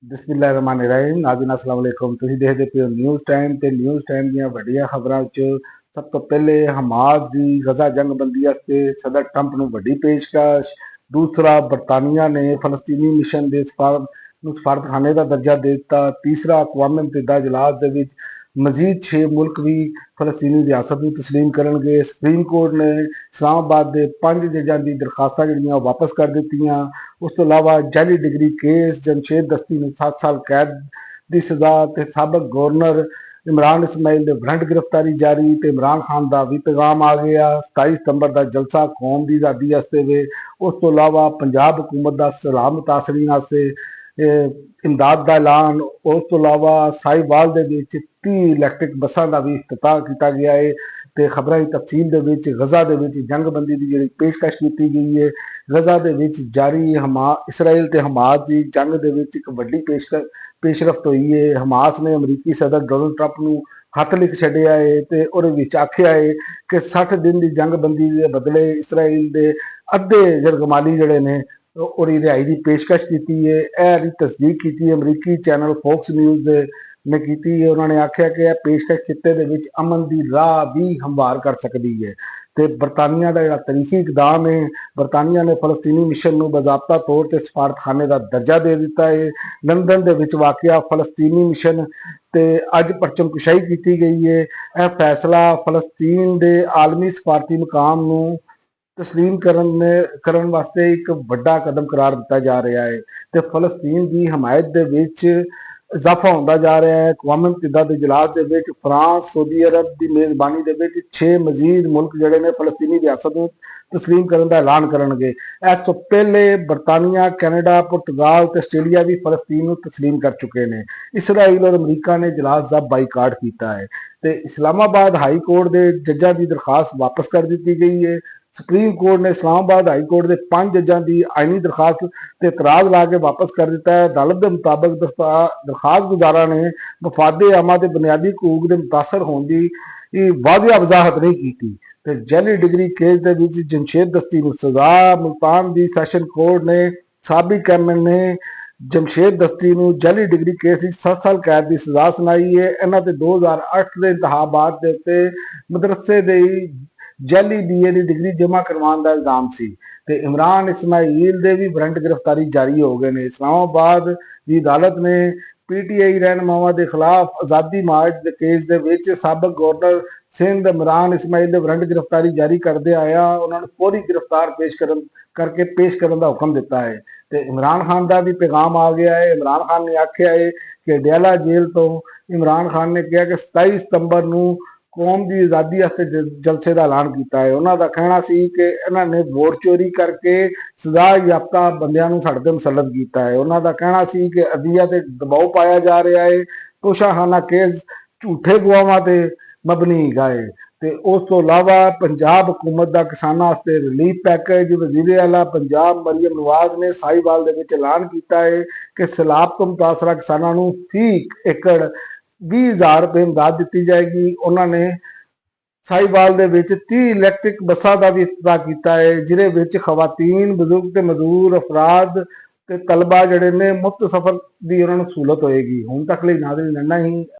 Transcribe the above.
ਬਿਸਮਿਲ੍ਲਾਹਿਰਰਹਿਮਾनिर्रहीम नाज़रीन अस्सलाम वालेकुम। ਤੁਸੀਂ ਦੇਖਦੇ ਪਏ ਹੋ ਨਿਊਜ਼ ਟਾਈਮ ਤੇ ਨਿਊਜ਼ ਟਾਈਮ ਦੀਆਂ ਵੱਡੀਆਂ ਖਬਰਾਂ ਵਿੱਚ ਸਭ ਤੋਂ ਪਹਿਲੇ ਹਮਾਸ ਦੀ ਗਜ਼ਾ ਜੰਗਬੰਦੀ ਵਾਸਤੇ ਸਦਰ ਟਰੰਪ ਨੂੰ ਵੱਡੀ ਪੇਸ਼ਕਸ਼। ਦੂਸਰਾ, ਬਰਤਾਨੀਆ ਨੇ ਫਲਸਤੀਨੀ ਮਿਸ਼ਨ ਦੇ ਸਫਾਰਤਖਾਨੇ ਦਾ ਦਰਜਾ ਦੇ ਦਿੱਤਾ। ਤੀਸਰਾ, ਅਕਵਾਮ ਮੁਤੱਹਿਦਾ ਇਜਲਾਸ ਦੇ ਵਿੱਚ ਮਜ਼ੀਦ 6 ਮੁਲਕ ਵੀ ਫਲਸਤੀਨੀ ਰਿਆਸਤ ਨੂੰ ਤਸਲੀਮ ਕਰਨਗੇ। ਸੁਪਰੀਮ ਕੋਰਟ ਨੇ ਇਸਲਾਮਾਬਾਦ ਦੇ 5 ਜੱਜਾਂ ਦੀ ਦਰਖਾਸਤਾਂ ਜਿਹੜੀਆਂ ਉਹ ਵਾਪਸ ਕਰ ਦਿੱਤੀਆਂ। ਉਸ ਤੋਂ ਇਲਾਵਾ ਜਾਲੀ ਡਿਗਰੀ ਕੇਸ, ਜਮਸ਼ੇਦ ਦਸਤੀ ਨੂੰ 7 ਸਾਲ ਕੈਦ ਦੀ ਸਜ਼ਾ ਤੇ ਸਾਬਕ ਗਵਰਨਰ ਇਮਰਾਨ ਇਸਮਾਈਲ ਦੇ ਵਾਰੰਟ ਗ੍ਰਿਫਤਾਰੀ ਜਾਰੀ ਤੇ ਇਮਰਾਨ ਖਾਨ ਦਾ ਵੀ ਪੈਗਾਮ ਆ ਗਿਆ। 27 ਸਤੰਬਰ ਦਾ ਜਲਸਾ ਕੌਮ ਦੀ ਆਜ਼ਾਦੀ ਵਾਸਤੇ ਵੇ। ਉਸ ਤੋਂ ਇਲਾਵਾ ਪੰਜਾਬ ਹੁਕੂਮਤ ਦਾ ਸੈਲਾਬ ਮੁਤਾਸਰੀਨ ਵਾਸਤੇ ਇਮਦਾਦ ਦਾ ਐਲਾਨ। ਉਸ ਤੋਂ ਇਲਾਵਾ ਸਾहिवाल ਦੇ ਵਿੱਚ 30 ਇਲੈਕਟ੍ਰਿਕ ਬੱਸਾਂ ਦਾ ਵੀ ਇਫਤਤਾਹ ਕੀਤਾ ਗਿਆ ਹੈ। ਤੇ ਖਬਰਾਂ ਦੀ ਤਫਸੀਲ ਦੇ ਵਿੱਚ ਗਜ਼ਾ ਦੇ ਵਿੱਚ ਜੰਗਬੰਦੀ ਦੀ ਜਿਹੜੀ ਪੇਸ਼ਕਸ਼ ਕੀਤੀ ਗਈ ਹੈ। ਗਜ਼ਾ ਦੇ ਵਿੱਚ ਜਾਰੀ ਇਸਰਾਈਲ ਤੇ ਹਮਾਸ ਦੀ ਜੰਗ ਦੇ ਵਿੱਚ ਇੱਕ ਵੱਡੀ ਪੇਸ਼ਰਫਤ ਹੋਈ ਹੈ। ਹਮਾਸ ਨੇ ਅਮਰੀਕੀ ਸਦਰ ਡੋਨਲਡ ਟਰੰਪ ਨੂੰ ਹੱਥ ਲਿਖ ਛੱਡਿਆ ਹੈ ਤੇ ਉਹਦੇ ਵਿੱਚ ਆਖਿਆ ਹੈ ਕਿ 60 ਦਿਨ ਦੀ ਜੰਗਬੰਦੀ ਦੇ ਬਦਲੇ ਇਸਰਾਈਲ ਦੇ ਅੱਧੇ ਜਰਗਮਾਲੀ ਜਿਹੜੇ ਨੇ ਉਹਦੀ ਰਿਹਾਈ ਦੀ ਪੇਸ਼ਕਸ਼ ਕੀਤੀ ਹੈ। ਇਹ ਦੀ ਤਸਦੀਕ ਕੀਤੀ ਅਮਰੀਕੀ ਚੈਨਲ ਫੋਕਸ ਨਿਊਜ਼ ਦੇ ਨੇ ਕੀਤੀ ਹੈ। ਉਹਨਾਂ ਨੇ ਆਖਿਆ ਕਿ ਇਹ ਪੇਸ਼ਕਸ਼ ਖਿੱਤੇ ਦੇ ਵਿੱਚ ਅਮਨ ਦੀ ਰਾਹ ਵੀ ਹਮਵਾਰ ਕਰ ਸਕਦੀ ਹੈ। ਤੇ ਬਰਤਾਨੀਆ ਦਾ ਜਿਹੜਾ ਤਾਰੀਖੀ ਇਕਦਾਮ ਹੈ, ਬਰਤਾਨੀਆ ਨੇ ਫਲਸਤੀਨੀ ਮਿਸ਼ਨ ਨੂੰ ਬਾਜ਼ਾਬਤਾ ਤੌਰ ਤੇ ਸਫਾਰਤਖਾਨੇ ਦਾ ਦਰਜਾ ਦੇ ਦਿੱਤਾ ਹੈ। ਲੰਦਨ ਦੇ ਵਿੱਚ ਵਾਕਿਆ ਫਲਸਤੀਨੀ ਮਿਸ਼ਨ ਤੇ ਅੱਜ ਪਰਚਮਕੁਸ਼ਾਈ ਕੀਤੀ ਗਈ ਹੈ। ਇਹ ਫੈਸਲਾ ਫਲਸਤੀਨ ਦੇ ਆਲਮੀ ਸਫਾਰਤੀ ਮੁਕਾਮ ਨੂੰ ਤਸਲੀਮ ਕਰਨ ਵਾਸਤੇ ਇੱਕ ਵੱਡਾ ਕਦਮ ਕਰਾਰ ਦਿੱਤਾ ਜਾ ਰਿਹਾ ਹੈ ਤੇ ਫਲਸਤੀਨ ਦੀ ਹਮਾਇਤ ਦੇ ਵਿੱਚ ਇਜ਼ਾਫਾ ਹੁੰਦਾ ਜਾ ਰਿਹਾ ਹੈ। ਅਕਵਾਮ ਮੁਤੱਹਿਦਾ ਦੇ ਇਜਲਾਸ ਦੇ ਵਿੱਚ ਫਰਾਂਸ, ਸਾਊਦੀ ਅਰਬ ਦੀ ਮੇਜ਼ਬਾਨੀ ਦੇ ਵਿੱਚ 6 ਮਜ਼ੀਦ ਮੁਲਕ ਜਿਹੜੇ ਨੇ ਫਲਸਤੀਨੀ ਰਿਆਸਤ ਨੂੰ ਤਸਲੀਮ ਕਰਨ ਦਾ ਐਲਾਨ ਕਰਨਗੇ। ਇਸ ਤੋਂ ਪਹਿਲੇ ਬਰਤਾਨੀਆ, ਕੈਨੇਡਾ, ਪੁਰਤਗਾਲ ਤੇ ਆਸਟ੍ਰੇਲੀਆ ਵੀ ਫਲਸਤੀਨ ਨੂੰ ਤਸਲੀਮ ਕਰ ਚੁੱਕੇ ਨੇ। ਇਸਰਾਈਲ ਔਰ ਅਮਰੀਕਾ ਨੇ ਇਜਲਾਸ ਦਾ ਬਾਈਕਾਟ ਕੀਤਾ ਹੈ ਤੇ ਇਸਲਾਮਾਬਾਦ ਹਾਈ ਕੋਰਟ ਦੇ ਜੱਜਾਂ ਦੀ ਦਰਖਾਸਤ ਵਾਪਸ ਕਰ ਦਿੱਤੀ ਗਈ ਹੈ। ਸੁਪਰੀਮ ਕੋਰਟ ਨੇ ਇਸਲਾਮਾਬਾਦ ਹਾਈ ਕੋਰਟ ਦੇ 5 ਜੱਜਾਂ ਦੀ ਆਇਨੀ ਦਰਖਾਸਤ ਤੇ ਇਤਰਾਜ਼ ਲਾ ਕੇ ਵਾਪਸ ਕਰ ਦਿੱਤਾ ਹੈ। ਅਦਾਲਤ ਦੇ ਮੁਤਾਬਕ ਦਰਖਾਸਤ ਗੁਜ਼ਾਰਾਂ ਨੇ ਮਫਾਦੇ ਆਮਾ ਤੇ ਬੁਨਿਆਦੀ ਹਕੂਕ ਦੇ ਮੁਤਾਸਰ ਹੋਣ ਦੀ ਵਾਜ਼ਿਆ ਵਜ਼ਾਹਤ ਨਹੀਂ ਕੀਤੀ ਤੇ ਜਾਲੀ ਡਿਗਰੀ ਕੇਸ ਦੇ ਵਿੱਚ ਜਮਸ਼ੇਦ ਦਸਤੀ ਨੂੰ ਸਜ਼ਾ। ਮੁਲਤਾਨ ਦੀ ਸੈਸ਼ਨ ਕੋਰਟ ਨੇ ਸਾਬਿਕ ਐਮਐਨ ਨੇ ਜਮਸ਼ੇਦ ਦਸਤੀ ਨੂੰ ਜਾਲੀ ਡਿਗਰੀ ਕੇਸ ਵਿੱਚ 7 ਸਾਲ ਕੈਦ ਦੀ ਸਜ਼ਾ ਸੁਣਾਈ ਹੈ। ਇਹਨਾਂ ਤੇ 2008 ਦੇ ਇੰਤਖਾਬਾਤ ਦੇ ਉੱਤੇ ਮਦਰਸੇ ਦੇ ਜਾਲੀ BA ਦੀ ਡਿਗਰੀ ਜਮ੍ਹਾਂ ਕਰਵਾਉਣ ਦਾ ਇਲਜ਼ਾਮ ਸੀ ਤੇ ਇਮਰਾਨ ਇਸਮਾਈਲ ਦੇ ਵੀ ਵਾਰੰਟ ਗ੍ਰਿਫਤਾਰੀ ਜਾਰੀ ਹੋ ਗਏ ਨੇ। ਇਸਲਾਮਾਬਾਦ ਦੀ ਅਦਾਲਤ ਨੇ PTI ਰਹਿਨੁਮਾਵਾਂ ਦੇ ਖਿਲਾਫ ਆਜ਼ਾਦੀ ਮਾਰਚ ਦੇ ਕੇਸ ਦੇ ਵਿੱਚ ਸਾਬਕ ਗਵਰਨਰ ਸਿੰਧ ਇਮਰਾਨ ਇਸਮਾਈਲ ਦੇ ਵਾਰੰਟ ਗ੍ਰਿਫਤਾਰੀ ਜਾਰੀ ਕਰਦੇ ਆਇਆ ਉਹਨਾਂ ਨੂੰ ਫੌਰੀ ਗ੍ਰਿਫਤਾਰ ਪੇਸ਼ ਕਰਨ ਦਾ ਹੁਕਮ ਦਿੱਤਾ ਹੈ ਤੇ ਇਮਰਾਨ ਖਾਨ ਦਾ ਵੀ ਪੈਗਾਮ ਆ ਗਿਆ ਹੈ। ਇਮਰਾਨ ਖਾਨ ਨੇ ਆਖਿਆ ਹੈ ਕਿ ਡਿਆਲਾ ਜੇਲ੍ਹ ਤੋਂ ਇਮਰਾਨ ਖਾਨ ਨੇ ਕਿਹਾ ਕਿ 27 ਸਤੰਬਰ ਨੂੰ ਕੌਮ ਦੀ ਆਜ਼ਾਦੀ ਵਾਸਤੇ ਜਲਸੇ ਦਾ ਐਲਾਨ ਕੀਤਾ ਹੈ। ਉਹਨਾਂ ਦਾ ਕਹਿਣਾ ਸੀ ਕਿ ਇਹਨਾਂ ਨੇ ਵੋਟ ਚੋਰੀ ਕਰਕੇ ਸਜ਼ਾ ਯਾਫਤਾ ਬੰਦਿਆਂ ਨੂੰ ਸਾਡੇ ਤੇ ਮੁਸੱਲਤ ਕੀਤਾ ਹੈ। ਉਹਨਾਂ ਦਾ ਕਹਿਣਾ ਸੀ ਕਿ ਅਦਿਆ ਤੇ ਦਬਾਅ ਪਾਇਆ ਜਾ ਰਿਹਾ ਹੈ। ਤੋਸ਼ਾਖਾਨਾ ਕੇਸ ਝੂਠੇ ਗਵਾਹਾਂ ਤੇ ਮਬਨੀ ਹੈਗਾ ਹੈ ਤੇ ਉਸ ਤੋਂ ਇਲਾਵਾ ਪੰਜਾਬ ਹੁਕੂਮਤ ਦਾ ਕਿਸਾਨਾਂ ਵਾਸਤੇ ਰਿਲੀਫ ਪੈਕੇਜ। ਵਜ਼ੀਰ ਆਲਾ ਪੰਜਾਬ ਮਰੀਮ ਨਵਾਜ਼ ਨੇ ਸਾहिवाल ਦੇ ਵਿੱਚ ਐਲਾਨ ਕੀਤਾ ਹੈ ਕਿ ਸੈਲਾਬ ਤੋਂ ਮੁਤਾਸਰਾ ਕਿਸਾਨਾਂ ਨੂੰ ਫੀ ਏਕੜ 20,000 ਰੁਪਏ ਇਮਦਾਦ ਦਿੱਤੀ ਜਾਏਗੀ। ਉਹਨਾਂ ਨੇ ਸਾहिवाल ਦੇ ਵਿੱਚ 30 ਇਲੈਕਟ੍ਰਿਕ ਬੱਸਾਂ ਦਾ ਵੀ ਇਫਤਤਾਹ ਕੀਤਾ ਹੈ ਜਿਹਦੇ ਵਿੱਚ ਖਵਾਤੀਨ, ਬਜ਼ੁਰਗ ਤੇ ਮਜ਼ਦੂਰ ਅਫਰਾਦ ਤੇ ਤਲਬਾ ਜਿਹੜੇ ਨੇ ਮੁਫਤ ਸਫ਼ਰ ਦੀ ਉਹਨਾਂ ਨੂੰ ਸਹੂਲਤ ਹੋਏਗੀ। ਹੁਣ ਤੱਕ ਲਈ ਨਾਜ਼ਰੀਨ ਇੰਨਾ ਹੀ।